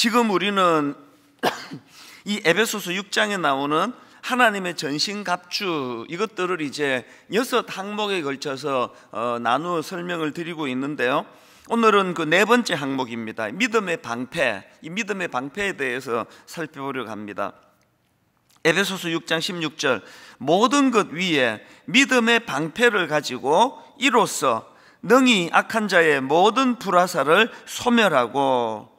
지금 우리는 이 에베소서 6장에 나오는 하나님의 전신갑주, 이것들을 이제 6항목에 걸쳐서 나누어 설명을 드리고 있는데요, 오늘은 그 네 번째 항목입니다. 믿음의 방패. 이 믿음의 방패에 대해서 살펴보려고 합니다. 에베소서 6장 16절, 모든 것 위에 믿음의 방패를 가지고 이로써 능히 악한 자의 모든 불화살을 소멸하고,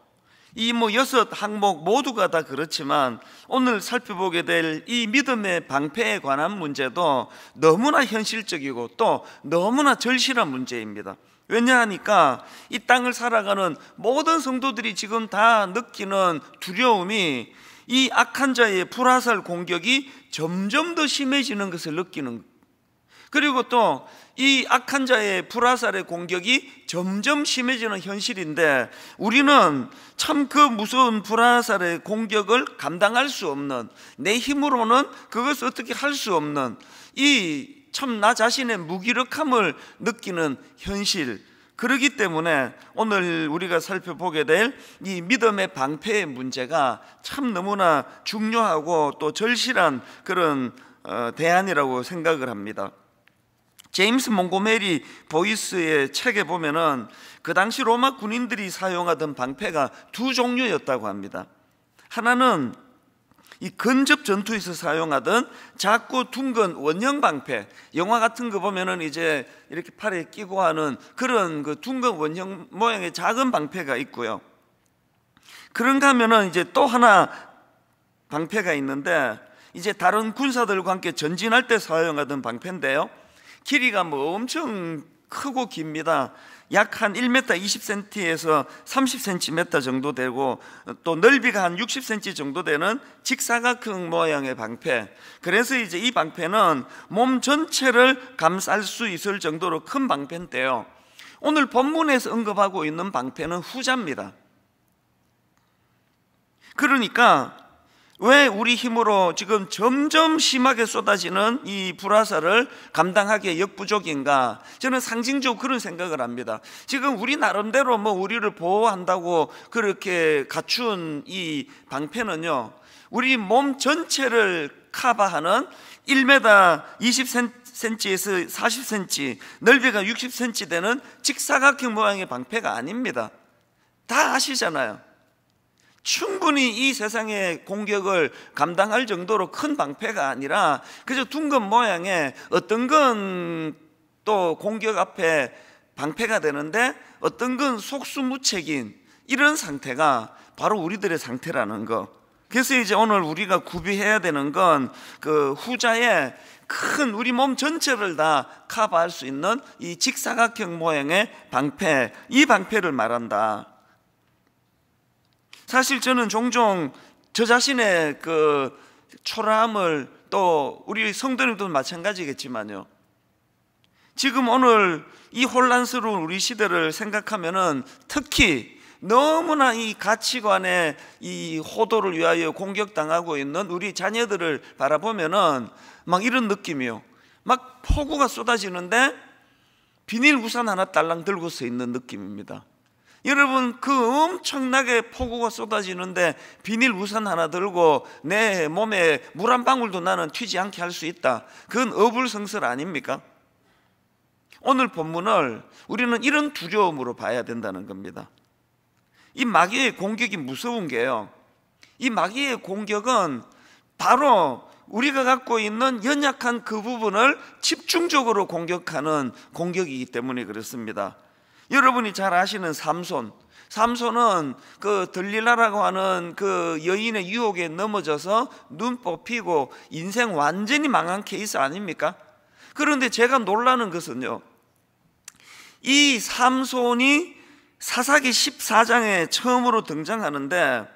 이 6항목 모두가 다 그렇지만 오늘 살펴보게 될 이 믿음의 방패에 관한 문제도 너무나 현실적이고 또 너무나 절실한 문제입니다. 왜냐하니까 이 땅을 살아가는 모든 성도들이 지금 다 느끼는 두려움이 이 악한 자의 불화살 공격이 점점 더 심해지는 것을 느끼는 것, 그리고 또 이 악한 자의 불화살의 공격이 점점 심해지는 현실인데, 우리는 참 그 무서운 불화살의 공격을 감당할 수 없는, 내 힘으로는 그것을 어떻게 할 수 없는 이 참 나 자신의 무기력함을 느끼는 현실, 그렇기 때문에 오늘 우리가 살펴보게 될 이 믿음의 방패의 문제가 참 너무나 중요하고 또 절실한 그런 대안이라고 생각을 합니다. 제임스 몽고메리 보이스의 책에 보면은 그 당시 로마 군인들이 사용하던 방패가 두 종류였다고 합니다. 하나는 이 근접 전투에서 사용하던 작고 둥근 원형 방패, 영화 같은 거 보면은 이제 이렇게 팔에 끼고 하는 그런 그 둥근 원형 모양의 작은 방패가 있고요, 그런가 하면은 이제 또 하나 방패가 있는데, 이제 다른 군사들과 함께 전진할 때 사용하던 방패인데요, 길이가 엄청 크고 깁니다. 약 한 1m 20cm에서 30cm 정도 되고, 또 넓이가 한 60cm 정도 되는 직사각형 모양의 방패. 그래서 이제 이 방패는 몸 전체를 감쌀 수 있을 정도로 큰 방패인데요, 오늘 본문에서 언급하고 있는 방패는 후자입니다. 그러니까 왜 우리 힘으로 지금 점점 심하게 쏟아지는 이 불화살을 감당하기에 역부족인가? 저는 상징적으로 그런 생각을 합니다. 지금 우리 나름대로 우리를 보호한다고 그렇게 갖춘 이 방패는요, 우리 몸 전체를 커버하는 1m 20cm에서 40cm, 넓이가 60cm 되는 직사각형 모양의 방패가 아닙니다. 다 아시잖아요. 충분히 이 세상의 공격을 감당할 정도로 큰 방패가 아니라 그저 둥근 모양의, 어떤 건 또 공격 앞에 방패가 되는데 어떤 건 속수무책인 이런 상태가 바로 우리들의 상태라는 거. 그래서 이제 오늘 우리가 구비해야 되는 건 그 후자의 큰 우리 몸 전체를 다 커버할 수 있는 이 직사각형 모양의 방패, 이 방패를 말한다. 사실 저는 종종 저 자신의 그 초라함을, 또 우리 성도님도 마찬가지겠지만요, 지금 오늘 이 혼란스러운 우리 시대를 생각하면은 특히 너무나 이 가치관의 이 호도를 위하여 공격당하고 있는 우리 자녀들을 바라보면은 막 이런 느낌이요, 막 폭우가 쏟아지는데 비닐 우산 하나 딸랑 들고 서 있는 느낌입니다. 여러분, 그 엄청나게 폭우가 쏟아지는데 비닐 우산 하나 들고 내 몸에 물 한 방울도 나는 튀지 않게 할 수 있다, 그건 어불성설 아닙니까? 오늘 본문을 우리는 이런 두려움으로 봐야 된다는 겁니다. 이 마귀의 공격이 무서운 게요, 이 마귀의 공격은 바로 우리가 갖고 있는 연약한 그 부분을 집중적으로 공격하는 공격이기 때문에 그렇습니다. 여러분이 잘 아시는 삼손은 그 들릴라라고 하는 그 여인의 유혹에 넘어져서 눈 뽑히고 인생 완전히 망한 케이스 아닙니까? 그런데 제가 놀라는 것은요, 이 삼손이 사사기 14장에 처음으로 등장하는데,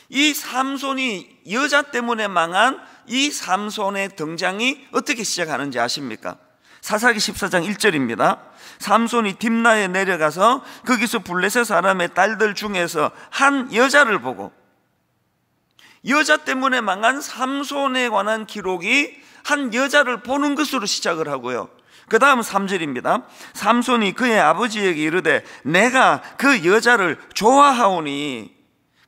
이 삼손이 여자 때문에 망한 이 삼손의 등장이 어떻게 시작하는지 아십니까? 사사기 14장 1절입니다. 삼손이 딥나에 내려가서 거기서 블레셋 사람의 딸들 중에서 한 여자를 보고, 여자 때문에 망한 삼손에 관한 기록이 한 여자를 보는 것으로 시작을 하고요, 그 다음 3절입니다. 삼손이 그의 아버지에게 이르되 내가 그 여자를 좋아하오니,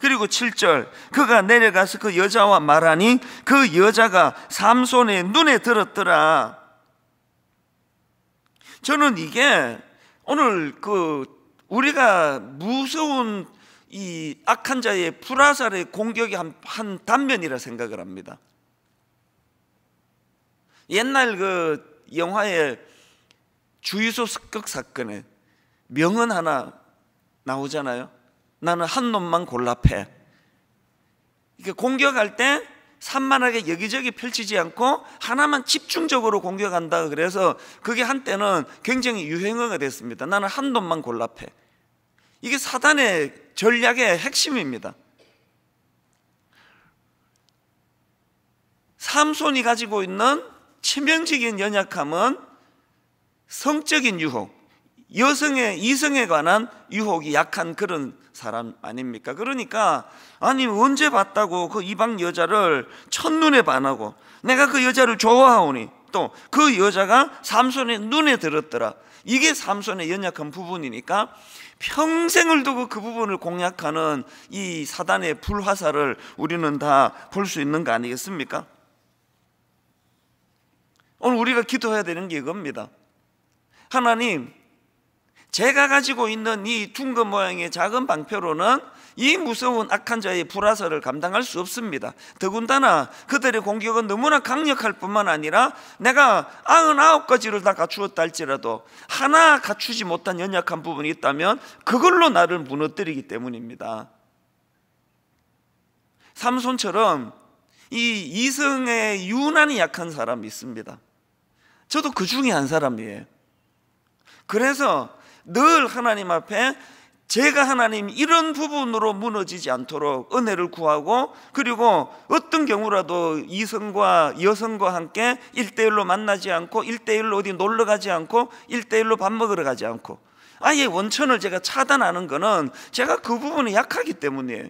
그리고 7절, 그가 내려가서 그 여자와 말하니 그 여자가 삼손의 눈에 들었더라. 저는 이게 오늘 우리가 무서운 이 악한 자의 불화살의 공격이 한 단면이라 생각을 합니다. 옛날 영화의 주유소 습격 사건에 명언 하나 나오잖아요. 나는 한 놈만 골라 패. 이렇게 공격할 때 산만하게 여기저기 펼치지 않고 하나만 집중적으로 공격한다. 그래서 그게 한때는 굉장히 유행어가 됐습니다. 나는 한 놈만 골라 패. 이게 사단의 전략의 핵심입니다. 삼손이 가지고 있는 치명적인 연약함은 성적인 유혹, 이성에 관한 유혹이 약한 그런 사람 아닙니까? 그러니까 아니 언제 봤다고 그 이방 여자를 첫눈에 반하고 내가 그 여자를 좋아하오니 또 그 여자가 삼손의 눈에 들었더라. 이게 삼손의 연약한 부분이니까 평생을 두고 그 부분을 공략하는 이 사단의 불화살을 우리는 다 볼 수 있는 거 아니겠습니까? 오늘 우리가 기도해야 되는 게 이겁니다. 하나님, 제가 가지고 있는 이 둥근 모양의 작은 방패로는 이 무서운 악한 자의 불화살을 감당할 수 없습니다. 더군다나 그들의 공격은 너무나 강력할 뿐만 아니라 내가 99가지를 다 갖추었다 할지라도 하나 갖추지 못한 연약한 부분이 있다면 그걸로 나를 무너뜨리기 때문입니다. 삼손처럼 이 이성에 유난히 약한 사람이 있습니다. 저도 그 중에 한 사람이에요. 그래서 늘 하나님 앞에 제가 하나님 이런 부분으로 무너지지 않도록 은혜를 구하고, 그리고 어떤 경우라도 이성과 여성과 함께 1대1로 만나지 않고 1대1로 어디 놀러 가지 않고 1대1로 밥 먹으러 가지 않고 아예 원천을 제가 차단하는 거는 제가 그 부분이 약하기 때문이에요.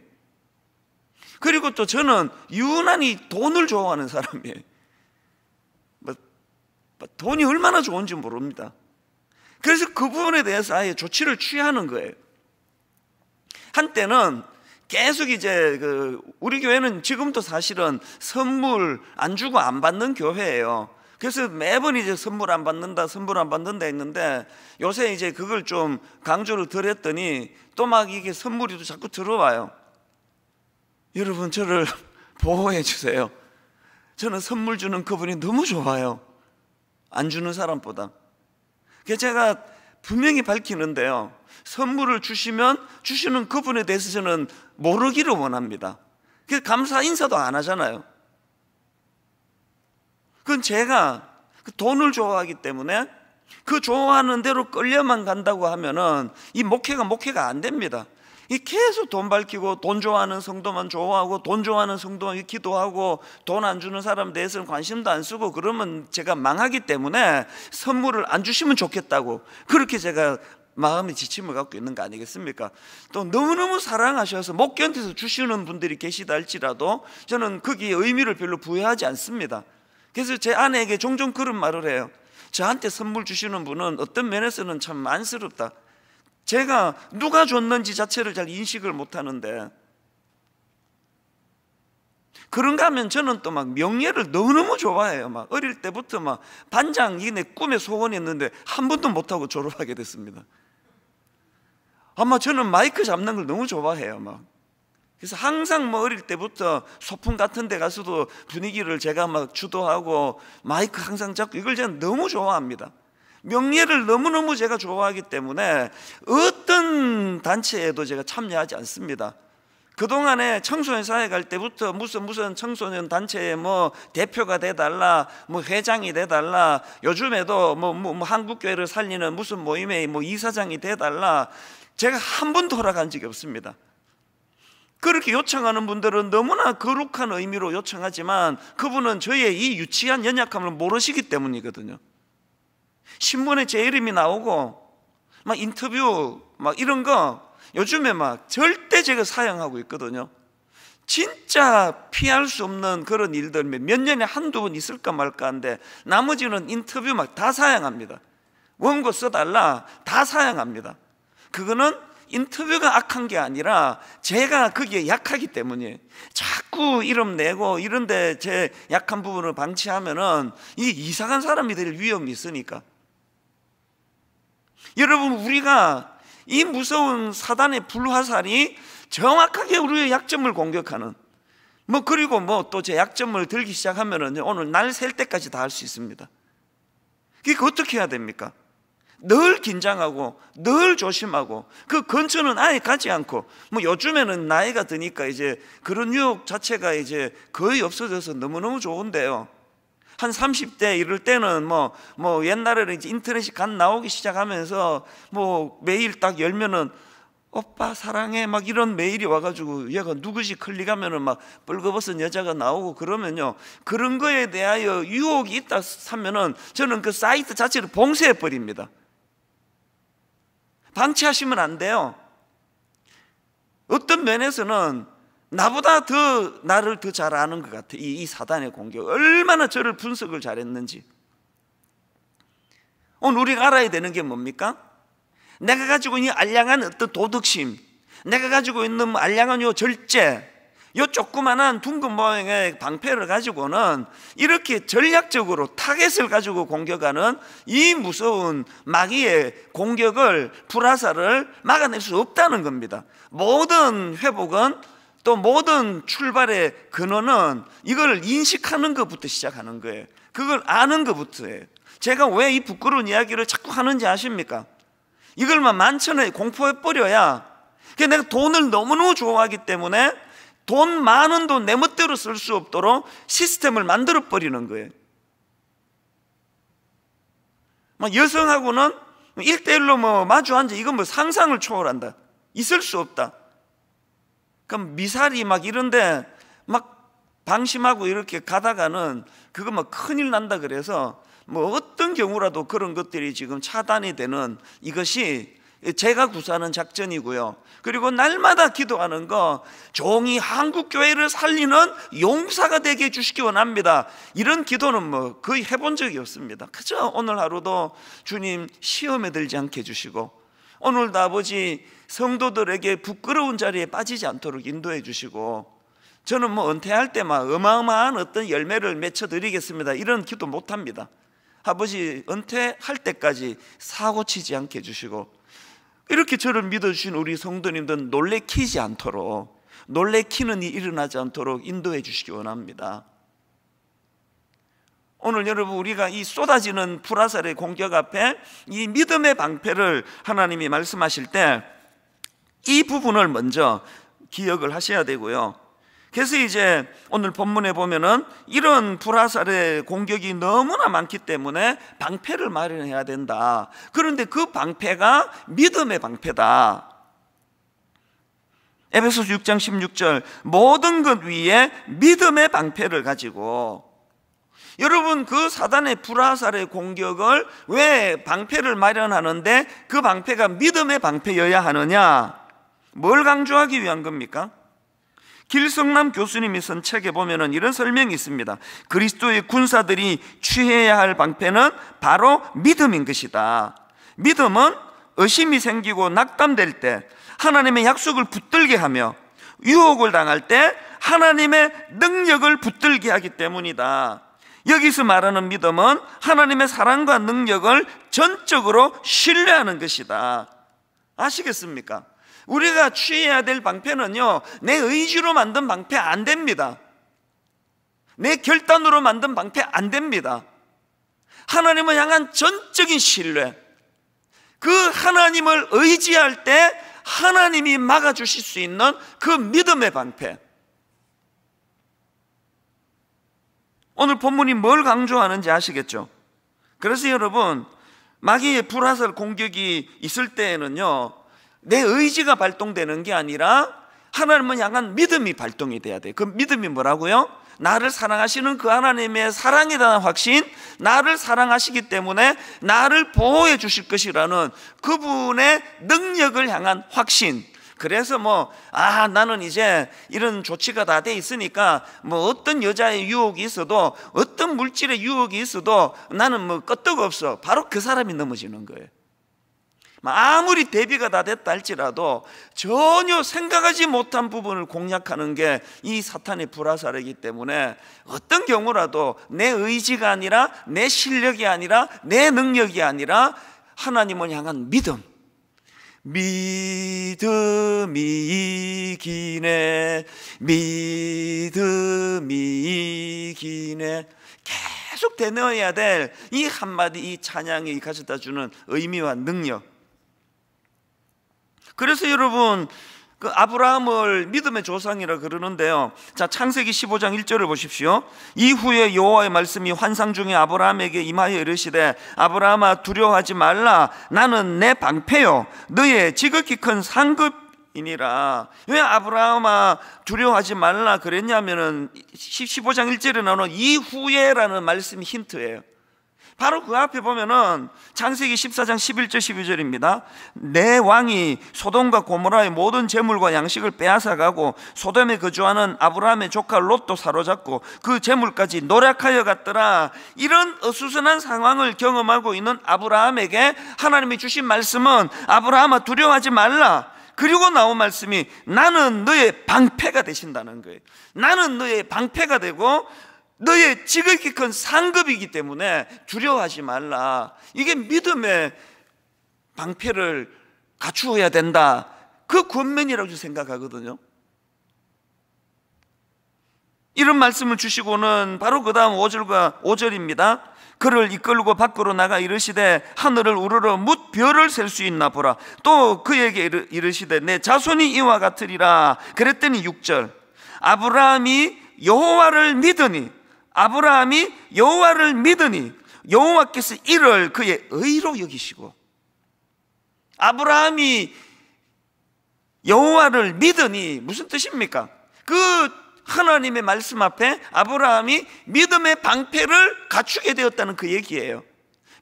그리고 또 저는 유난히 돈을 좋아하는 사람이에요. 돈이 얼마나 좋은지 모릅니다. 그래서 그 부분에 대해서 아예 조치를 취하는 거예요. 한때는 계속 이제 우리 교회는 지금도 사실은 선물 안 주고 안 받는 교회예요. 그래서 매번 이제 선물 안 받는다 했는데 요새 이제 그걸 좀 강조를 덜 했더니 또 막 이게 선물이 또 자꾸 들어와요. 여러분, 저를 보호해 주세요. 저는 선물 주는 그분이 너무 좋아요. 안 주는 사람보다. 그래서 제가 분명히 밝히는데요, 선물을 주시면 주시는 그분에 대해서 저는 모르기를 원합니다. 그래서 감사 인사도 안 하잖아요. 그건 제가 돈을 좋아하기 때문에 그 좋아하는 대로 끌려만 간다고 하면은 이 목회가 안 됩니다. 이 계속 돈 밝히고 돈 좋아하는 성도만 좋아하고 돈 좋아하는 성도만 기도하고 돈 안 주는 사람 대해서는 관심도 안 쓰고 그러면 제가 망하기 때문에 선물을 안 주시면 좋겠다고 그렇게 제가 마음의 지침을 갖고 있는 거 아니겠습니까? 또 너무너무 사랑하셔서 못 견뎌서 주시는 분들이 계시다 할지라도 저는 거기에 의미를 별로 부여하지 않습니다. 그래서 제 아내에게 종종 그런 말을 해요. 저한테 선물 주시는 분은 어떤 면에서는 참 안쓰럽다. 제가 누가 줬는지 자체를 잘 인식을 못하는데, 그런가 하면 저는 또 막 명예를 너무너무 좋아해요. 막 어릴 때부터 막 반장, 이게 내 꿈의 소원이었는데 한 번도 못하고 졸업하게 됐습니다. 아마 저는 마이크 잡는 걸 너무 좋아해요. 막 그래서 항상 뭐 어릴 때부터 소풍 같은 데 가서도 분위기를 제가 막 주도하고 마이크 항상 잡고 이걸 저는 너무 좋아합니다. 명예를 너무너무 제가 좋아하기 때문에 어떤 단체에도 제가 참여하지 않습니다. 그동안에 청소년 사회 갈 때부터 무슨 청소년 단체에 뭐 대표가 돼달라, 뭐 회장이 돼달라, 요즘에도 뭐 한국교회를 살리는 무슨 모임에 뭐 이사장이 돼달라, 제가 한 번도 허락한 적이 없습니다. 그렇게 요청하는 분들은 너무나 거룩한 의미로 요청하지만 그분은 저의 이 유치한 연약함을 모르시기 때문이거든요. 신문에 제 이름이 나오고 막 인터뷰 막 이런 거 요즘에 막 절대 제가 사양하고 있거든요. 진짜 피할 수 없는 그런 일들 몇 년에 한두 번 있을까 말까 한데 나머지는 인터뷰 막 다 사양합니다. 원고 써달라 다 사양합니다. 그거는 인터뷰가 악한 게 아니라 제가 거기에 약하기 때문이에요. 자꾸 이름 내고 이런데 제 약한 부분을 방치하면은 이 이상한 사람이 될 위험이 있으니까. 여러분, 우리가 이 무서운 사단의 불화살이 정확하게 우리의 약점을 공격하는, 그리고 또 제 약점을 들기 시작하면은 오늘 날 셀 때까지 다 할 수 있습니다. 그러니까 어떻게 해야 됩니까? 늘 긴장하고 늘 조심하고 그 근처는 아예 가지 않고, 요즘에는 나이가 드니까 이제 그런 유혹 자체가 이제 거의 없어져서 너무너무 좋은데요. 한 30대 이럴 때는 옛날에는 이제 인터넷이 간 나오기 시작하면서 메일 딱 열면은 오빠 사랑해 막 이런 메일이 와가지고 얘가 누구지 클릭하면은 막 뻘거벗은 여자가 나오고 그러면요, 그런 거에 대하여 유혹이 있다 하면은 저는 그 사이트 자체를 봉쇄해 버립니다. 방치하시면 안 돼요. 어떤 면에서는 나보다 나를 더 잘 아는 것 같아. 이 사단의 공격, 얼마나 저를 분석을 잘했는지. 오늘 우리가 알아야 되는 게 뭡니까? 내가 가지고 있는 알량한 어떤 도덕심, 내가 가지고 있는 알량한 요 절제, 요 조그만한 둥근 모양의 방패를 가지고는 이렇게 전략적으로 타겟을 가지고 공격하는 이 무서운 마귀의 공격을, 불화살을 막아낼 수 없다는 겁니다. 모든 회복은, 또 모든 출발의 근원은 이걸 인식하는 것부터 시작하는 거예요. 그걸 아는 것부터예요. 제가 왜 이 부끄러운 이야기를 자꾸 하는지 아십니까? 이걸만 만천하에 공포해버려야, 내가 돈을 너무너무 좋아하기 때문에 돈 많은 돈 내 멋대로 쓸 수 없도록 시스템을 만들어버리는 거예요. 여성하고는 1대1로 마주 앉아, 이건 상상을 초월한다. 있을 수 없다. 그럼 미사리 이런데 방심하고 이렇게 가다가는 그거 큰일 난다. 그래서 어떤 경우라도 그런 것들이 지금 차단이 되는, 이것이 제가 구사하는 작전이고요. 그리고 날마다 기도하는 거, 종이 한국교회를 살리는 용사가 되게 해주시기 원합니다. 이런 기도는 거의 해본 적이 없습니다. 그저 오늘 하루도 주님 시험에 들지 않게 해주시고, 오늘도 아버지 성도들에게 부끄러운 자리에 빠지지 않도록 인도해 주시고, 저는 은퇴할 때 어마어마한 어떤 열매를 맺혀드리겠습니다, 이런 기도 못합니다. 아버지 은퇴할 때까지 사고 치지 않게 해주시고, 이렇게 저를 믿어주신 우리 성도님들은 놀래키지 않도록, 놀래키는 일이 일어나지 않도록 인도해 주시기 원합니다. 오늘 여러분, 우리가 이 쏟아지는 불화살의 공격 앞에 이 믿음의 방패를 하나님이 말씀하실 때 이 부분을 먼저 기억을 하셔야 되고요. 그래서 이제 오늘 본문에 보면은 이런 불화살의 공격이 너무나 많기 때문에 방패를 마련해야 된다. 그런데 그 방패가 믿음의 방패다. 에베소서 6장 16절, 모든 것 위에 믿음의 방패를 가지고. 여러분, 그 사단의 불화살의 공격을 왜 방패를 마련하는데 그 방패가 믿음의 방패여야 하느냐? 뭘 강조하기 위한 겁니까? 길성남 교수님이 쓴 책에 보면은 이런 설명이 있습니다. 그리스도의 군사들이 취해야 할 방패는 바로 믿음인 것이다. 믿음은 의심이 생기고 낙담될 때 하나님의 약속을 붙들게 하며, 유혹을 당할 때 하나님의 능력을 붙들게 하기 때문이다. 여기서 말하는 믿음은 하나님의 사랑과 능력을 전적으로 신뢰하는 것이다. 아시겠습니까? 우리가 취해야 될 방패는요, 내 의지로 만든 방패 안 됩니다. 내 결단으로 만든 방패 안 됩니다. 하나님을 향한 전적인 신뢰, 그 하나님을 의지할 때 하나님이 막아주실 수 있는 그 믿음의 방패. 오늘 본문이 뭘 강조하는지 아시겠죠? 그래서 여러분, 마귀의 불화살 공격이 있을 때에는요, 내 의지가 발동되는 게 아니라 하나님을 향한 믿음이 발동이 돼야 돼요. 그 믿음이 뭐라고요? 나를 사랑하시는 그 하나님의 사랑에 대한 확신, 나를 사랑하시기 때문에 나를 보호해 주실 것이라는 그분의 능력을 향한 확신. 그래서 나는 이제 이런 조치가 다 돼 있으니까 어떤 여자의 유혹이 있어도, 어떤 물질의 유혹이 있어도 나는 끄떡없어. 바로 그 사람이 넘어지는 거예요. 아무리 대비가 다 됐다 할지라도 전혀 생각하지 못한 부분을 공략하는 게 이 사탄의 불화살이기 때문에 어떤 경우라도 내 의지가 아니라 내 실력이 아니라 내 능력이 아니라 하나님을 향한 믿음이 이기네, 믿음이 이기네, 계속 되뇌어야 될 이 한마디, 이 찬양이 가져다 주는 의미와 능력. 그래서 여러분, 그 아브라함을 믿음의 조상이라 그러는데요. 자, 창세기 15장 1절을 보십시오. 이후에 여호와의 말씀이 환상 중에 아브라함에게 임하여 이르시되 아브라함아 두려워하지 말라, 나는 내 방패요 너의 지극히 큰 상급이니라. 왜 아브라함아 두려워하지 말라 그랬냐면은 15장 1절에 나오는 이후에라는 말씀이 힌트예요. 바로 그 앞에 보면은 창세기 14장 11절 12절입니다. 내 왕이 소돔과 고모라의 모든 재물과 양식을 빼앗아가고 소돔에 거주하는 아브라함의 조카 롯도 사로잡고 그 재물까지 노력하여 갔더라. 이런 어수선한 상황을 경험하고 있는 아브라함에게 하나님이 주신 말씀은 아브라함아 두려워하지 말라. 그리고 나온 말씀이 나는 너의 방패가 되신다는 거예요. 나는 너의 방패가 되고 너의 지극히 큰 상급이기 때문에 두려워하지 말라. 이게 믿음의 방패를 갖추어야 된다, 그 권면이라고 생각하거든요. 이런 말씀을 주시고는 바로 그 다음 5절입니다. 그를 이끌고 밖으로 나가 이르시되 하늘을 우러러 뭇 별을 셀 수 있나 보라. 또 그에게 이르시되 내 자손이 이와 같으리라. 그랬더니 6절, 아브라함이 여호와를 믿으니 여호와께서 이를 그의 의로 여기시고. 아브라함이 여호와를 믿으니 무슨 뜻입니까? 그 하나님의 말씀 앞에 아브라함이 믿음의 방패를 갖추게 되었다는 그 얘기예요.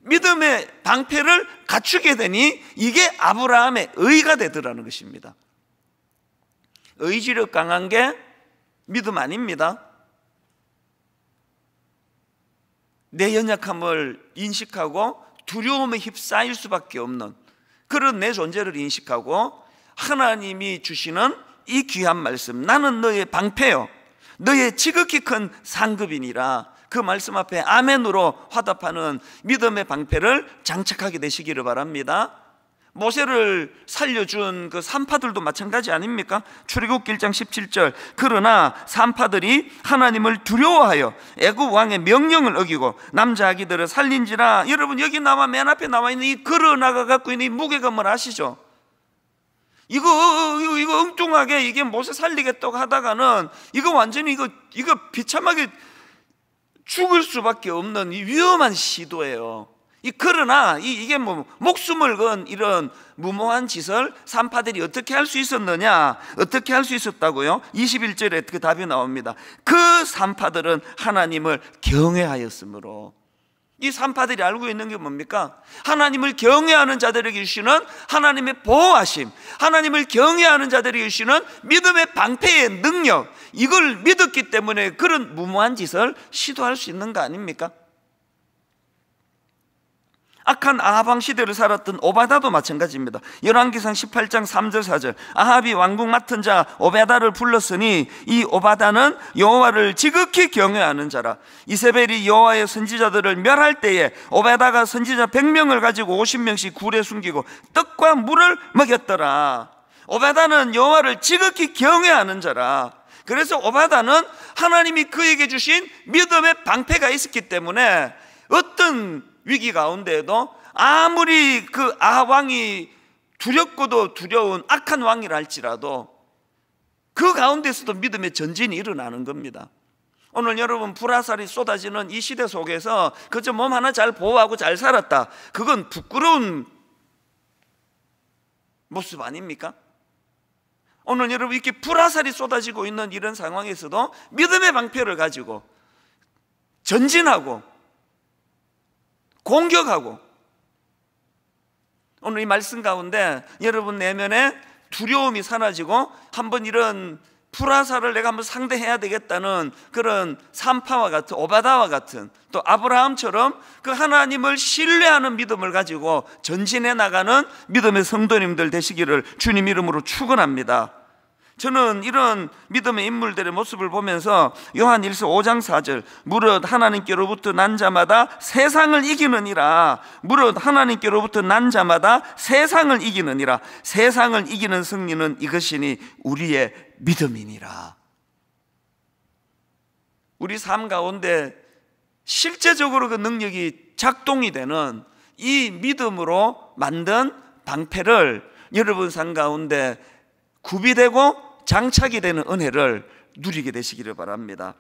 믿음의 방패를 갖추게 되니 이게 아브라함의 의가 되더라는 것입니다. 의지력 강한 게 믿음 아닙니다. 내 연약함을 인식하고 두려움에 휩싸일 수밖에 없는 그런 내 존재를 인식하고 하나님이 주시는 이 귀한 말씀, 나는 너의 방패요 너의 지극히 큰 상급이니라, 그 말씀 앞에 아멘으로 화답하는 믿음의 방패를 장착하게 되시기를 바랍니다. 모세를 살려준 그 산파들도 마찬가지 아닙니까? 출애굽기 1장 17절, 그러나 산파들이 하나님을 두려워하여 애굽 왕의 명령을 어기고 남자 아기들을 살린지라. 여러분, 여기 맨 앞에 나와 있는 이 그러나가 갖고 있는 이 무게가 뭘 아시죠? 이거 엉뚱하게 이게 모세 살리겠다고 하다가는 이거 완전히 이거 비참하게 죽을 수밖에 없는 이 위험한 시도예요. 그러나 이게 목숨을 건 이런 무모한 짓을 산파들이 어떻게 할 수 있었느냐? 어떻게 할 수 있었다고요? 21절에 그 답이 나옵니다. 그 산파들은 하나님을 경외하였으므로. 이 산파들이 알고 있는 게 뭡니까? 하나님을 경외하는 자들에게 주시는 하나님의 보호하심, 하나님을 경외하는 자들에게 주시는 믿음의 방패의 능력, 이걸 믿었기 때문에 그런 무모한 짓을 시도할 수 있는 거 아닙니까? 악한 아합 왕 시대를 살았던 오바다도 마찬가지입니다. 열왕기상 18장 3절 4절, 아합이 왕궁 맡은 자 오베다를 불렀으니 이 오바다는 여호와를 지극히 경외하는 자라. 이세벨이 여호와의 선지자들을 멸할 때에 오베다가 선지자 100명을 가지고 50명씩 굴에 숨기고 떡과 물을 먹였더라. 오베다는 여호와를 지극히 경외하는 자라. 그래서 오바다는 하나님이 그에게 주신 믿음의 방패가 있었기 때문에 어떤 위기 가운데에도 아무리 그 아합 왕이 두렵고도 두려운 악한 왕이라 할지라도 그 가운데서도 믿음의 전진이 일어나는 겁니다. 오늘 여러분, 불화살이 쏟아지는 이 시대 속에서 그저 몸 하나 잘 보호하고 잘 살았다, 그건 부끄러운 모습 아닙니까? 오늘 여러분, 이렇게 불화살이 쏟아지고 있는 이런 상황에서도 믿음의 방패를 가지고 전진하고 공격하고, 오늘 이 말씀 가운데 여러분 내면에 두려움이 사라지고 한번 이런 불화살을 내가 한번 상대해야 되겠다는 그런 산파와 같은, 오바다와 같은, 또 아브라함처럼 그 하나님을 신뢰하는 믿음을 가지고 전진해 나가는 믿음의 성도님들 되시기를 주님 이름으로 축원합니다. 저는 이런 믿음의 인물들의 모습을 보면서 요한일서 5장 4절, 무릇 하나님께로부터 난 자마다 세상을 이기느니라. 무릇 하나님께로부터 난 자마다 세상을 이기느니라. 세상을 이기는 승리는 이것이니 우리의 믿음이니라. 우리 삶 가운데 실제적으로 그 능력이 작동이 되는 이 믿음으로 만든 방패를 여러분 삶 가운데 구비되고 장착이 되는 은혜를 누리게 되시기를 바랍니다.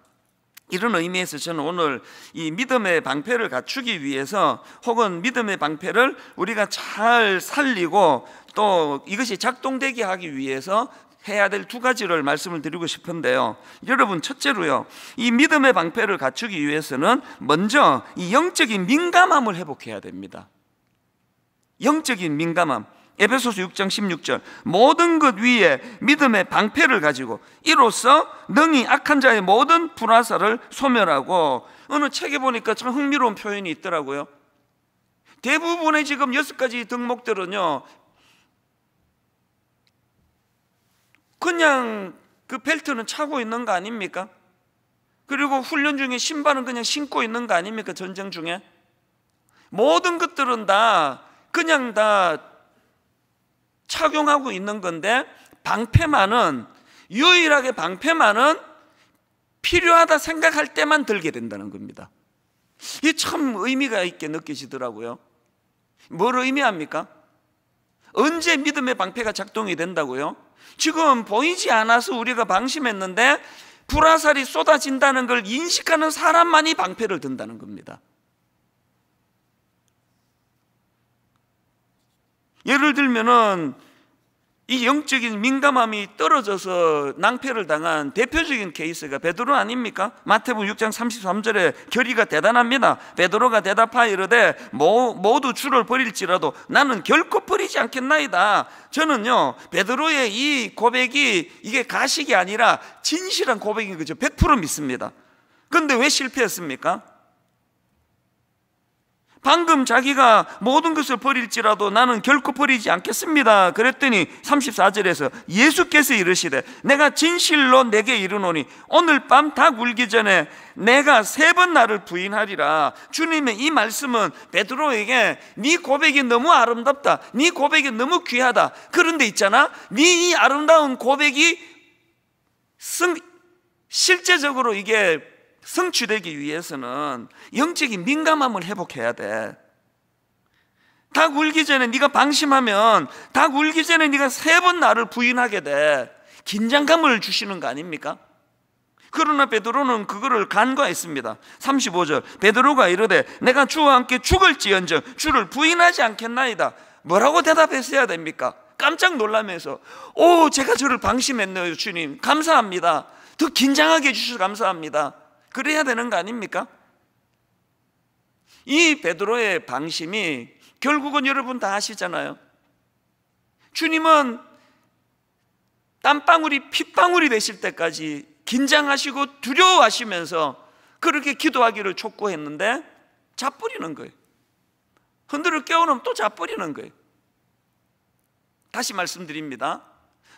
이런 의미에서 저는 오늘 이 믿음의 방패를 갖추기 위해서, 혹은 믿음의 방패를 우리가 잘 살리고 또 이것이 작동되게 하기 위해서 해야 될 두 가지를 말씀을 드리고 싶은데요. 여러분, 첫째로요, 이 믿음의 방패를 갖추기 위해서는 먼저 이 영적인 민감함을 회복해야 됩니다. 영적인 민감함. 에베소서 6장 16절, 모든 것 위에 믿음의 방패를 가지고 이로써 능히 악한 자의 모든 불화살을 소멸하고, 어느 책에 보니까 참 흥미로운 표현이 있더라고요. 대부분의 지금 6가지 덕목들은요, 그냥 그 벨트는 차고 있는 거 아닙니까? 그리고 훈련 중에 신발은 그냥 신고 있는 거 아닙니까? 전쟁 중에 모든 것들은 다 그냥 다 착용하고 있는 건데, 방패만은, 유일하게 방패만은 필요하다 생각할 때만 들게 된다는 겁니다. 이게 참 의미가 있게 느껴지더라고요. 뭘 의미합니까? 언제 믿음의 방패가 작동이 된다고요? 지금 보이지 않아서 우리가 방심했는데 불화살이 쏟아진다는 걸 인식하는 사람만이 방패를 든다는 겁니다. 예를 들면은 이 영적인 민감함이 떨어져서 낭패를 당한 대표적인 케이스가 베드로 아닙니까? 마태복음 6장 33절에 결의가 대단합니다. 베드로가 대답하여 이르되 모두 주를 버릴지라도 나는 결코 버리지 않겠나이다. 저는요, 베드로의 이 고백이 이게 가식이 아니라 진실한 고백인 거죠. 100% 믿습니다. 그런데 왜 실패했습니까? 방금 자기가 모든 것을 버릴지라도 나는 결코 버리지 않겠습니다 그랬더니 34절에서 예수께서 이르시되 내가 진실로 내게 이르노니 오늘 밤 닭 울기 전에 내가 3번 나를 부인하리라. 주님의 이 말씀은 베드로에게 네 고백이 너무 아름답다, 네 고백이 너무 귀하다, 그런데 있잖아, 네 이 아름다운 고백이 실제적으로 이게 성취되기 위해서는 영적인 민감함을 회복해야 돼. 닭 울기 전에 네가 방심하면 닭 울기 전에 네가 3번 나를 부인하게 돼. 긴장감을 주시는 거 아닙니까? 그러나 베드로는 그거를 간과했습니다. 35절, 베드로가 이르되 내가 주와 함께 죽을지언정 주를 부인하지 않겠나이다. 뭐라고 대답했어야 됩니까? 깜짝 놀라면서 제가 저를 방심했네요. 주님 감사합니다. 더 긴장하게 해주셔서 감사합니다. 그래야 되는 거 아닙니까? 이 베드로의 방심이 결국은 여러분 다 아시잖아요. 주님은 땀방울이 핏방울이 되실 때까지 긴장하시고 두려워하시면서 그렇게 기도하기를 촉구했는데 자버리는 거예요. 흔들어 깨워놓으면 또 자버리는 거예요. 다시 말씀드립니다.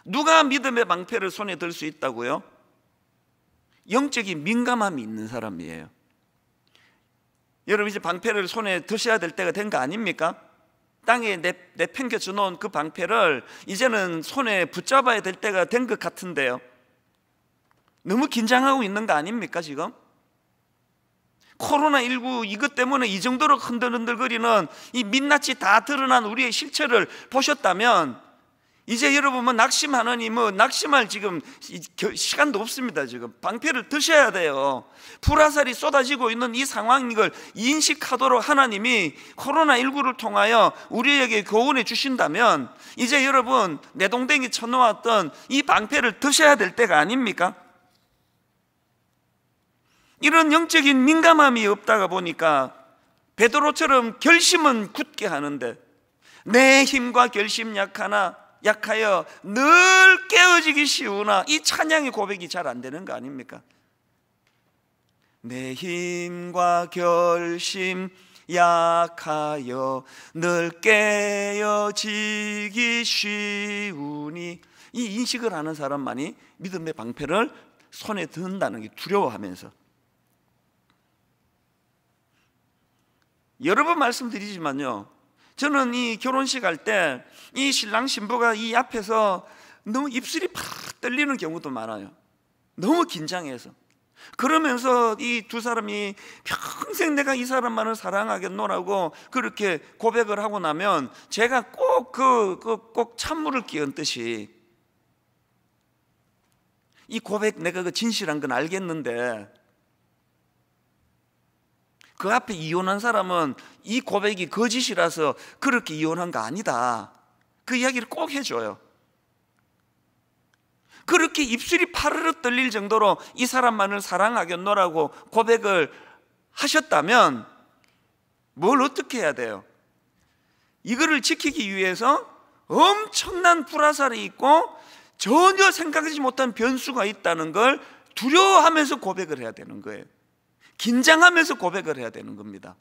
누가 믿음의 방패를 손에 들 수 있다고요? 영적인 민감함이 있는 사람이에요. 여러분, 이제 방패를 손에 드셔야 될 때가 된 거 아닙니까? 땅에 내팽겨져 놓은 그 방패를 이제는 손에 붙잡아야 될 때가 된 것 같은데요. 너무 긴장하고 있는 거 아닙니까 지금? 코로나19 이것 때문에 이 정도로 흔들흔들거리는 이 민낯이 다 드러난 우리의 실체를 보셨다면 이제 여러분 낙심하느니 낙심할 지금 시간도 없습니다. 지금 방패를 드셔야 돼요. 불화살이 쏟아지고 있는 이 상황을 인식하도록 하나님이 코로나19를 통하여 우리에게 교훈해 주신다면 이제 여러분 내동댕이 쳐놓았던 이 방패를 드셔야 될 때가 아닙니까? 이런 영적인 민감함이 없다가 보니까 베드로처럼 결심은 굳게 하는데 내 힘과 결심 약하나 약하여 늘 깨어지기 쉬우나, 이 찬양의 고백이 잘 안 되는 거 아닙니까? 내 힘과 결심 약하여 늘 깨어지기 쉬우니, 이 인식을 하는 사람만이 믿음의 방패를 손에 든다는 게 두려워하면서. 여러 번 말씀드리지만요, 저는 이 결혼식 할 때 이 신랑 신부가 이 앞에서 너무 입술이 팍 떨리는 경우도 많아요. 너무 긴장해서. 그러면서 이 두 사람이 평생 내가 이 사람만을 사랑하겠노라고 그렇게 고백을 하고 나면 제가 꼭 찬물을 끼얹듯이, 이 고백 내가 그 진실한 건 알겠는데 그 앞에 이혼한 사람은 이 고백이 거짓이라서 그렇게 이혼한 거 아니다, 그 이야기를 꼭 해줘요. 그렇게 입술이 파르르 떨릴 정도로 이 사람만을 사랑하겠노라고 고백을 하셨다면 뭘 어떻게 해야 돼요? 이거를 지키기 위해서 엄청난 불화살이 있고 전혀 생각하지 못한 변수가 있다는 걸 두려워하면서 고백을 해야 되는 거예요. 긴장하면서 고백을 해야 되는 겁니다.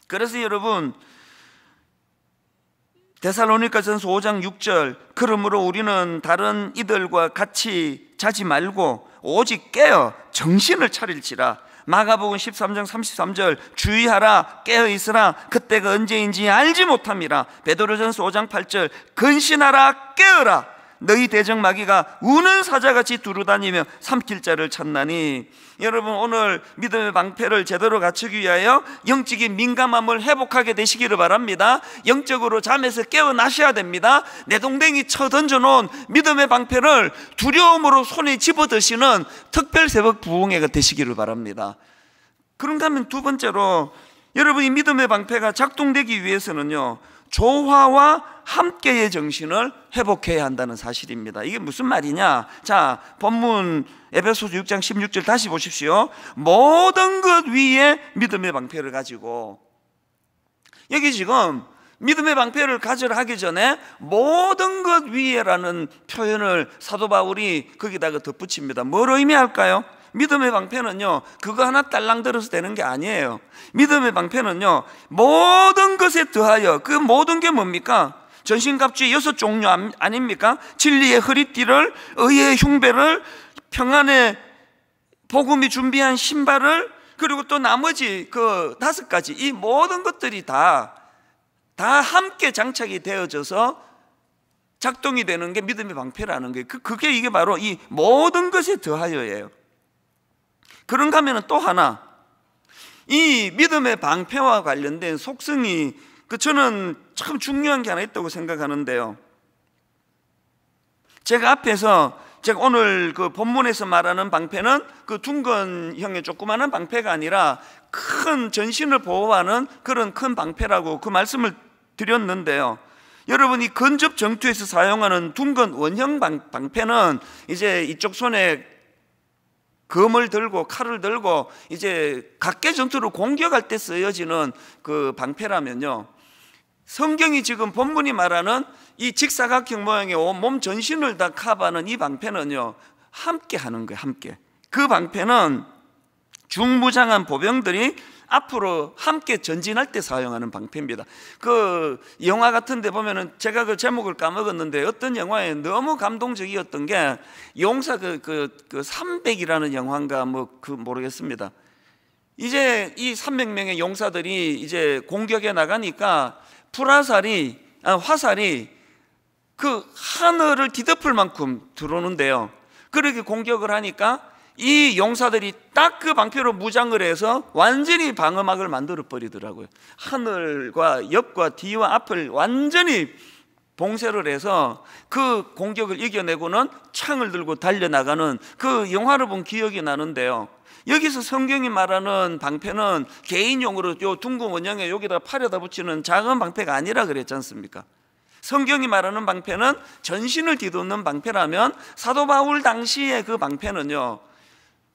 그래서 여러분, 데살로니가전서 5장 6절, 그러므로 우리는 다른 이들과 같이 자지 말고 오직 깨어 정신을 차릴지라. 마가복음 13장 33절, 주의하라, 깨어 있으라, 그때가 언제인지 알지 못함이라. 베드로전서 5장 8절, 근신하라, 깨어라, 너희 대적 마귀가 우는 사자같이 두루다니며 삼킬 자를 찾나니. 여러분, 오늘 믿음의 방패를 제대로 갖추기 위하여 영적인 민감함을 회복하게 되시기를 바랍니다. 영적으로 잠에서 깨어나셔야 됩니다. 내동댕이 쳐 던져놓은 믿음의 방패를 두려움으로 손에 집어드시는 특별 새벽 부흥회가 되시기를 바랍니다. 그런가 하면 두 번째로, 여러분이 믿음의 방패가 작동되기 위해서는요, 조화와 함께의 정신을 회복해야 한다는 사실입니다. 이게 무슨 말이냐? 자, 본문 에베소서 6장 16절 다시 보십시오. 모든 것 위에 믿음의 방패를 가지고, 여기 지금 믿음의 방패를 가지려 하기 전에 모든 것 위에라는 표현을 사도 바울이 거기다가 덧붙입니다. 뭘 의미할까요? 믿음의 방패는요, 그거 하나 딸랑 들어서 되는 게 아니에요. 믿음의 방패는요, 모든 것에 더하여, 그 모든 게 뭡니까? 전신갑주의 6종류 아닙니까? 진리의 허리띠를, 의의 흉배를, 평안의 복음이 준비한 신발을, 그리고 또 나머지 그 5가지, 이 모든 것들이 다 함께 장착이 되어져서 작동이 되는 게 믿음의 방패라는 거예요. 그게 이게 바로 이 모든 것에 더하여예요. 그런가 하면 또 하나, 이 믿음의 방패와 관련된 속성이, 저는 참 중요한 게 하나 있다고 생각하는데요, 제가 오늘 그 본문에서 말하는 방패는 그 둥근형의 조그마한 방패가 아니라 큰 전신을 보호하는 그런 큰 방패라고 그 말씀을 드렸는데요, 여러분, 이 근접 전투에서 사용하는 둥근 원형 방패는 이제 이쪽 손에 검을 들고 칼을 들고 이제 각계 전투를 공격할 때 쓰여지는 그 방패라면요, 성경이 지금 본문이 말하는 이 직사각형 모양의 온몸 전신을 다 커버하는 이 방패는요, 함께 하는 거예요. 함께. 그 방패는 중무장한 보병들이 앞으로 함께 전진할 때 사용하는 방패입니다. 그 영화 같은 데 보면은, 제가 그 제목을 까먹었는데 어떤 영화에 너무 감동적이었던 게, 용사 그 300이라는 영화인가 모르겠습니다. 이제 이 300명의 용사들이 이제 공격에 나가니까 화살이 그 하늘을 뒤덮을 만큼 들어오는데요, 그렇게 공격을 하니까 이 용사들이 딱 그 방패로 무장을 해서 완전히 방어막을 만들어 버리더라고요. 하늘과 옆과 뒤와 앞을 완전히 봉쇄를 해서 그 공격을 이겨내고는 창을 들고 달려나가는 그 영화를 본 기억이 나는데요, 여기서 성경이 말하는 방패는 개인용으로 요 둥근 원형에 여기다 팔에다 붙이는 작은 방패가 아니라 그랬지 않습니까? 성경이 말하는 방패는 전신을 뒤덮는 방패라면, 사도 바울 당시의 그 방패는요,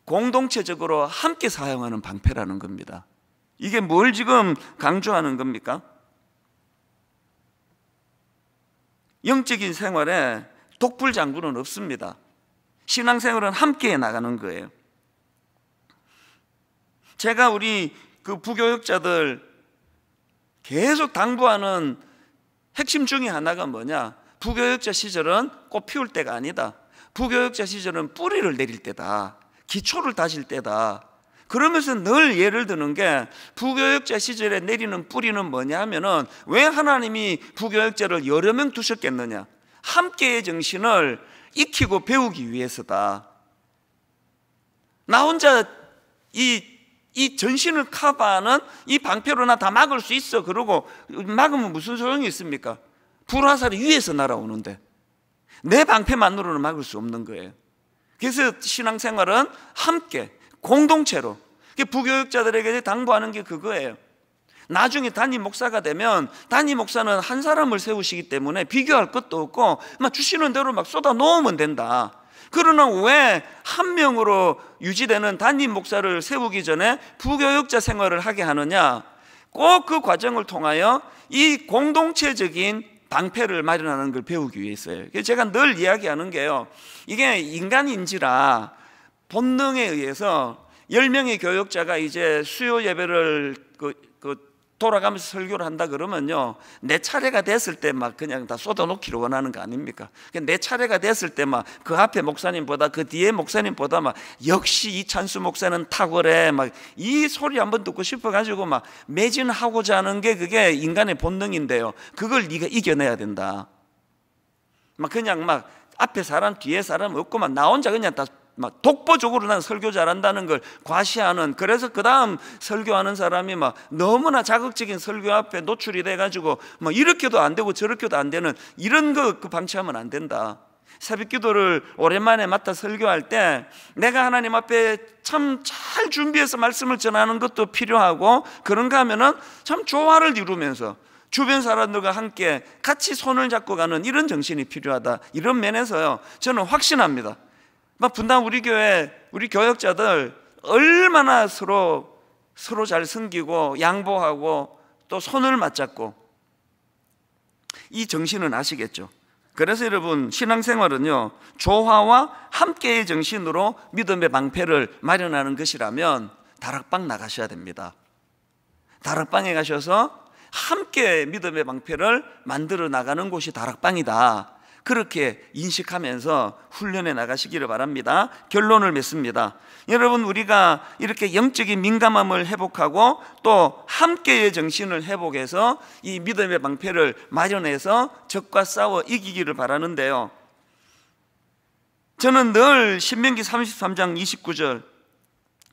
공동체적으로 함께 사용하는 방패라는 겁니다. 이게 뭘 지금 강조하는 겁니까? 영적인 생활에 독불장군은 없습니다. 신앙생활은 함께 나가는 거예요. 제가 우리 그 부교역자들 계속 당부하는 핵심 중에 하나가 뭐냐? 부교역자 시절은 꽃 피울 때가 아니다. 부교역자 시절은 뿌리를 내릴 때다. 기초를 다질 때다. 그러면서 늘 예를 드는 게 부교역자 시절에 내리는 뿌리는 뭐냐 하면은 왜 하나님이 부교역자를 여러 명 두셨겠느냐? 함께의 정신을 익히고 배우기 위해서다. 나 혼자 이 전신을 커버하는 이 방패로 나 다 막을 수 있어. 그러고 막으면 무슨 소용이 있습니까? 불화살이 위에서 날아오는데 내 방패만으로는 막을 수 없는 거예요. 그래서 신앙생활은 함께 공동체로, 부교역자들에게 당부하는 게 그거예요. 나중에 담임 목사가 되면 담임 목사는 한 사람을 세우시기 때문에 비교할 것도 없고 막 주시는 대로 막 쏟아 놓으면 된다. 그러나 왜 한 명으로 유지되는 담임 목사를 세우기 전에 부교역자 생활을 하게 하느냐? 꼭 그 과정을 통하여 이 공동체적인 방패를 마련하는 걸 배우기 위해서예요. 그래서 제가 늘 이야기하는 게요, 이게 인간인지라 본능에 의해서 10명의 교역자가 이제 수요 예배를 돌아가면서 설교를 한다 그러면요, 내 차례가 됐을 때 막 그냥 다 쏟아놓기를 원하는 거 아닙니까? 내 차례가 됐을 때 막 그 앞에 목사님보다 그 뒤에 목사님보다 막 역시 이찬수 목사는 탁월해, 막 이 소리 한번 듣고 싶어가지고 막 매진하고자 하는 게 그게 인간의 본능인데요, 그걸 네가 이겨내야 된다. 막 그냥 막 앞에 사람 뒤에 사람 없고 막 나 혼자 그냥 다 막 독보적으로 난 설교 잘한다는 걸 과시하는, 그래서 그 다음 설교하는 사람이 막 너무나 자극적인 설교 앞에 노출이 돼가지고 막 이렇게도 안 되고 저렇게도 안 되는 이런 거 방치하면 안 된다. 새벽 기도를 오랜만에 맡아 설교할 때 내가 하나님 앞에 참 잘 준비해서 말씀을 전하는 것도 필요하고, 그런가 하면은 참 조화를 이루면서 주변 사람들과 함께 같이 손을 잡고 가는 이런 정신이 필요하다. 이런 면에서요, 저는 확신합니다. 막 분당 우리 교회 우리 교역자들 얼마나 서로 잘 섬기고 양보하고 또 손을 맞잡고, 이 정신은 아시겠죠? 그래서 여러분, 신앙생활은요, 조화와 함께의 정신으로 믿음의 방패를 마련하는 것이라면 다락방 나가셔야 됩니다. 다락방에 가셔서 함께 믿음의 방패를 만들어 나가는 곳이 다락방이다. 그렇게 인식하면서 훈련해 나가시기를 바랍니다. 결론을 맺습니다. 여러분, 우리가 이렇게 영적인 민감함을 회복하고 또 함께의 정신을 회복해서 이 믿음의 방패를 마련해서 적과 싸워 이기기를 바라는데요, 저는 늘 신명기 33장 29절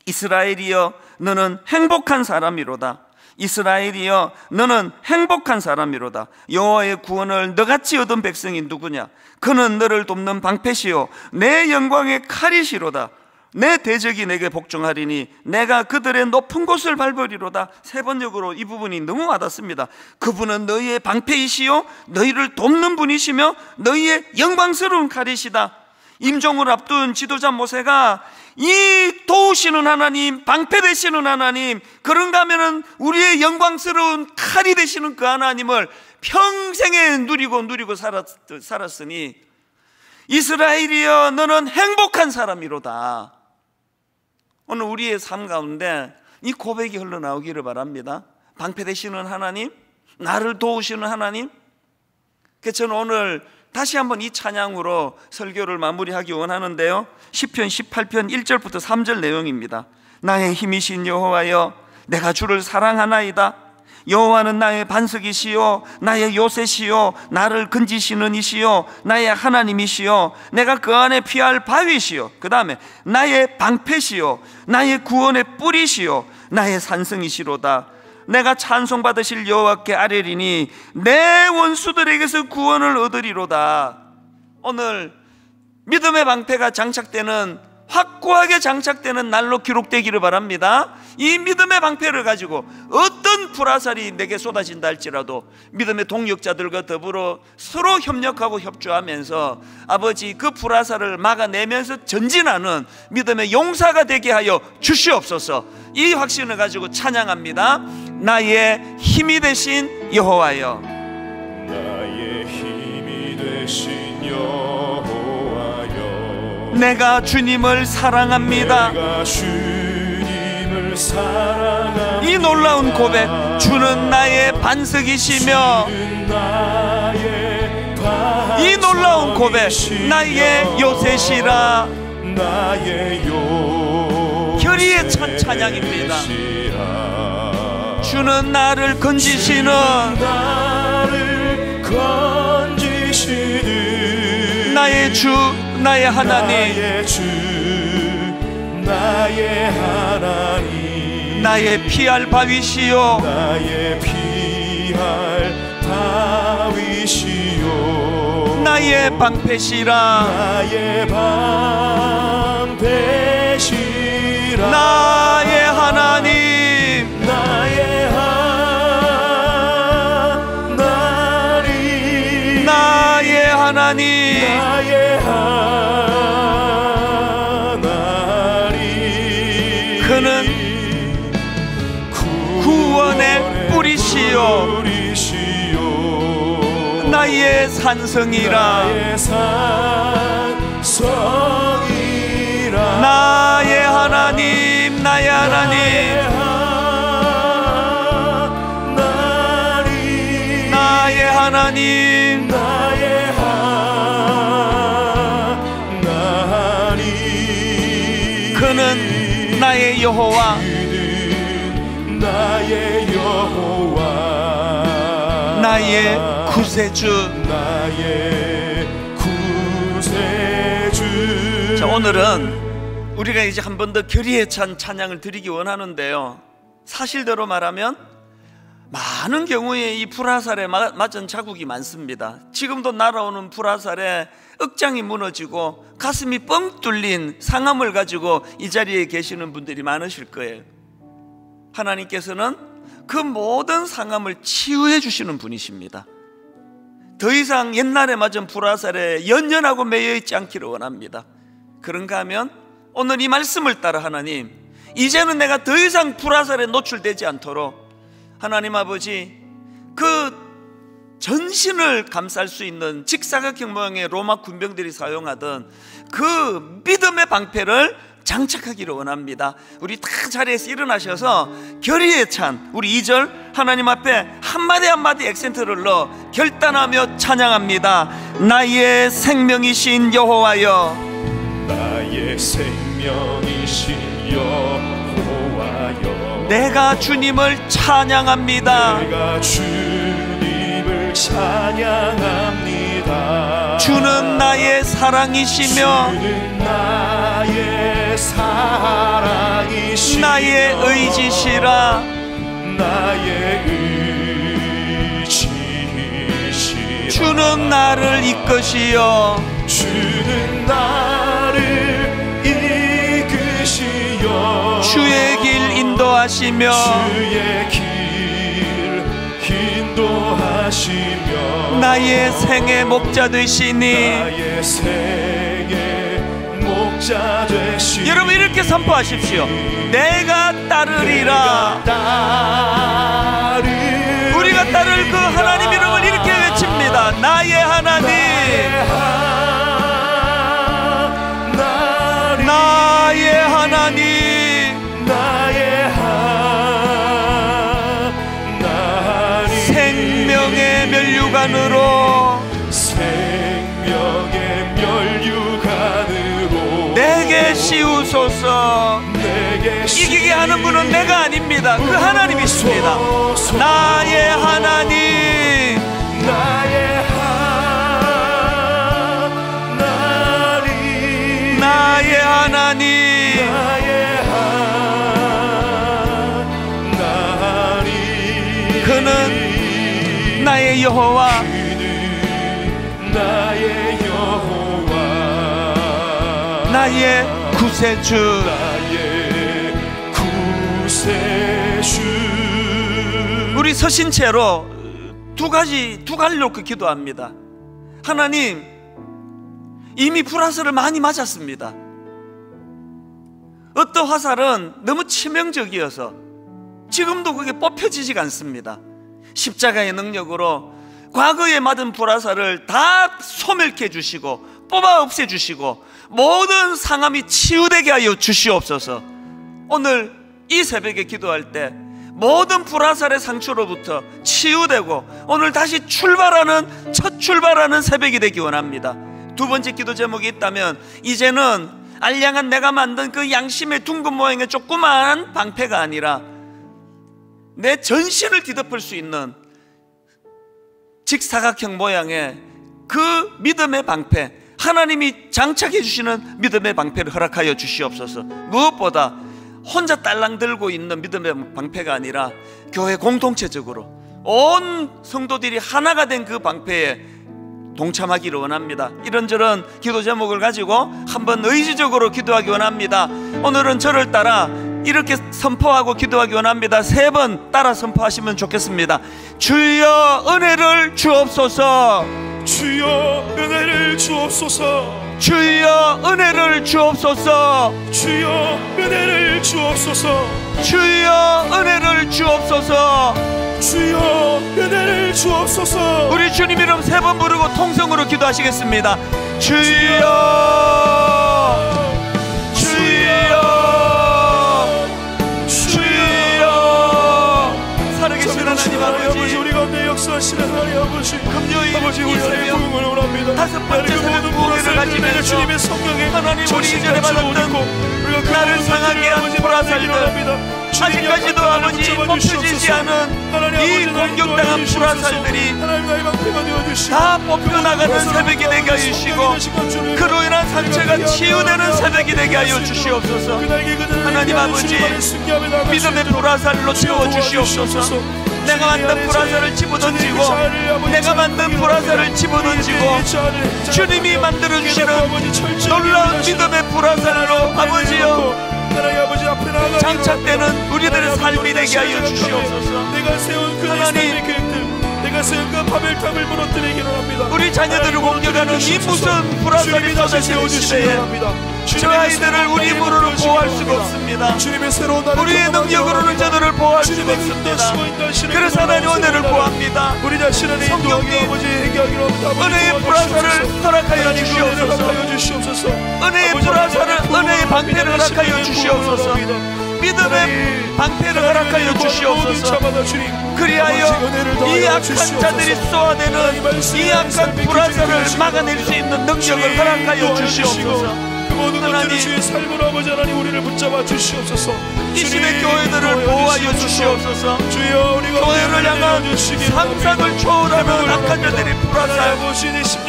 이스라엘이여 너는 행복한 사람이로다. 이스라엘이여 너는 행복한 사람이로다. 여호와의 구원을 너같이 얻은 백성이 누구냐? 그는 너를 돕는 방패시요 내 영광의 칼이시로다. 내 대적이 내게 복종하리니 내가 그들의 높은 곳을 밟으리로다. 세 번역으로 이 부분이 너무 와닿습니다. 그분은 너희의 방패이시요 너희를 돕는 분이시며 너희의 영광스러운 칼이시다. 임종을 앞둔 지도자 모세가 이 도우시는 하나님, 방패 되시는 하나님, 그런가 하면은 우리의 영광스러운 칼이 되시는 그 하나님을 평생에 누리고 살았으니 이스라엘이여 너는 행복한 사람이로다. 오늘 우리의 삶 가운데 이 고백이 흘러나오기를 바랍니다. 방패 되시는 하나님, 나를 도우시는 하나님. 그래서 저는 오늘 다시 한번 이 찬양으로 설교를 마무리하기 원하는데요, 시편 18편 1절부터 3절 내용입니다. 나의 힘이신 여호와여 내가 주를 사랑하나이다. 여호와는 나의 반석이시요 나의 요새시요 나를 건지시는 이시요 나의 하나님이시요 내가 그 안에 피할 바위시요, 그 다음에 나의 방패시요 나의 구원의 뿌리시요 나의 산성이시로다. 내가 찬송받으실 여호와께 아뢰리니 내 원수들에게서 구원을 얻으리로다. 오늘 믿음의 방패가 장착되는, 확고하게 장착되는 날로 기록되기를 바랍니다. 이 믿음의 방패를 가지고 어떤 불화살이 내게 쏟아진다 할지라도 믿음의 동역자들과 더불어 서로 협력하고 협조하면서 아버지 그 불화살을 막아내면서 전진하는 믿음의 용사가 되게 하여 주시옵소서. 이 확신을 가지고 찬양합니다. 나의 힘이 되신 여호와여. 나의 힘이 되신 여호와여, 내가 주님을 사랑합니다. 내가 주님을 사랑합니다. 이 놀라운 고백, 주는 나의 반석이시며, 이 놀라운 고백, 나의 요새시라. 나의 결의에 찬 찬양입니다. 주는 나를 건지시는, 나를 건지시는 나의 주, 나의 하나님, 나의 주, 나의 하나님, 나의 피할 바위시요, 나의 피할 바위시요, 나의 방패시라. 나의 방패시라. 나의 하나님, 나의 하나님, 나의 하나님, 나의 하나님. 그는 구원의 뿌리시요, 나의 산성이라. 나의 산성이라. 나의 하나님, 나의 하나님, 나의 하나님, 나의 하나님. 그는 나의 여호와, 그는 나의 여호와, 나의 구세주. 나의 구세주. 자, 오늘은 우리가 이제 한 번 더 결의에 찬 찬양을 드리기 원하는데요, 사실대로 말하면 많은 경우에 이 불화살에 맞은 자국이 많습니다. 지금도 날아오는 불화살에 억장이 무너지고 가슴이 뻥 뚫린 상함을 가지고 이 자리에 계시는 분들이 많으실 거예요. 하나님께서는 그 모든 상함을 치유해 주시는 분이십니다. 더 이상 옛날에 맞은 불화살에 연연하고 매여 있지 않기를 원합니다. 그런가 하면 오늘 이 말씀을 따라 하나님, 이제는 내가 더 이상 불화살에 노출되지 않도록 하나님 아버지, 그 전신을 감쌀 수 있는 직사각형 모양의 로마 군병들이 사용하던 그 믿음의 방패를 장착하기를 원합니다. 우리 다 자리에서 일어나셔서 결의에 찬 우리 2절 하나님 앞에 한마디 한마디 액센트를 넣어 결단하며 찬양합니다. 나의 생명이신 여호와여, 나의 생명이신 여호와여, 내가 주님을 찬양합니다. 내가 주님을 찬양합니다. 주는 나의 사랑이시며, 주는 나의 사랑이시며, 나의 의지시라. 나의 의지시라. 주는 나를 이끄시어, 주는 나를 이끄시어, 주의 길 인도하시며, 주의 길 인도하시며, 나의 생의 목자 되시니. 나의 생의 목자 되시니. 여러분 이렇게 선포하십시오. 내가 따르리라. 우리가 따를 그 하나님 이름을 이렇게 외칩니다. 나의 하나님, 나의 하나님, 나의 하나님. 생명의 면류관으로, 생명의 면류관으로 내게 씌우소서. 내게 이기게 하는 분은 내가 아닙니다. 그 하나님이십니다. 나의 하나님, 나의 하나님, 나의 하나님, 나의 하나님. 그는 나의 여호와, 그는 나의 여호와, 나의 구세주. 나의 구세주. 우리 서신 채로 두 가지 놓고 기도합니다. 하나님, 이미 불화살을 많이 맞았습니다. 어떤 화살은 너무 치명적이어서 지금도 그게 뽑혀지지가 않습니다. 십자가의 능력으로 과거에 맞은 불화살을 다 소멸케 주시고 뽑아 없애 주시고 모든 상함이 치유되게 하여 주시옵소서. 오늘 이 새벽에 기도할 때 모든 불화살의 상처로부터 치유되고 오늘 다시 첫 출발하는 새벽이 되기 원합니다. 두 번째 기도 제목이 있다면, 이제는 알량한 내가 만든 그 양심의 둥근 모양의 조그마한 방패가 아니라 내 전신을 뒤덮을 수 있는 직사각형 모양의 그 믿음의 방패, 하나님이 장착해 주시는 믿음의 방패를 허락하여 주시옵소서. 무엇보다 혼자 딸랑 들고 있는 믿음의 방패가 아니라 교회 공동체적으로 온 성도들이 하나가 된 그 방패에 동참하기를 원합니다. 이런저런 기도 제목을 가지고 한번 의지적으로 기도하기 원합니다. 오늘은 저를 따라 이렇게 선포하고 기도하기 원합니다. 3번 따라 선포하시면 좋겠습니다. 주여 은혜를 주옵소서. 주여 은혜를 주옵소서. 주여 은혜를 주옵소서. 주여 은혜를 주옵소서. 주여 은혜를 주옵소서. 주여 은혜를 주옵소서. 우리 주님 이름 3번 부르고 통성으로 기도하시겠습니다. 주여 주여 주여. 살아계신 하나님 아버지, 우리 가운데 역사하시는 하나님 아버지, 금요일 아버지, 이 우리 새벽 부흥을 원합니다. 5번째 새벽 부흥을 가지면서 주님의 성령에 하나님 우리 이전에 받았던 나를 상하게 한 불화살들, 아직까지도 아버지 뽑혀지지 않은 이 공격당한 불화살들이 다 뽑혀나가는 새벽이 되게 하여 주시고 그로 인한 상처가 치유되는 새벽이 되게 하여 주시옵소서. 하나님 아버지, 믿음의 불화살로 채워주시옵소서. 내가 만든 불화살을 집어던지고 내가 만든 불화살을 집어던지고 주님이 만들어주시는 놀라운 믿음의 불화살로 아버지여 장착되는 우리들의 삶이 되게 하여 주시옵소서. 내가 세운 그 하나님, 계획들, 내가 세운 그 바벨탑을 무너뜨리기를 합니다. 우리 자녀들을 공격하는 이 무슨 불화살이 쏟아지는 시대에 저 아이들을 우리 힘으로는 보호할 수가 없습니다. 우리의 능력으로는 저들을 보호할 수가 없습니다. 그래서 하나님 은혜를 구합니다. 우리 자신을 성령님, 은혜의 불화살을 허락하여 주시옵소서. 은혜의 불화살을, 은혜의 방패를 허락하여 주시옵소서. 믿음의 방패를 허락하여 주시옵소서. 그리하여 이 악한 자들이 쏘아대는 이 악한 불화살을 막아낼 수 있는 능력을 허락하여 주시옵소서. 하나님, 주의 삶으로 아버지 하나님 우리를 붙잡아 주시옵소서. 이 시대 교회들을 보호하여 주시옵소서. 주여, 우리가 교회를 향한 상상을 초월하는 악한 자들의 불화살,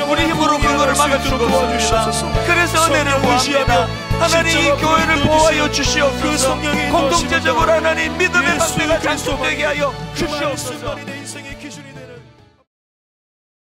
우리 힘으로 그거를 막을 수가 없습니다. 그래서 은혜를 구합니다. 하나님, 이 교회를 보호하여 주시옵소서. 공동체적으로 하나님 믿음의 방패가 장속되게 하여 주시옵소서.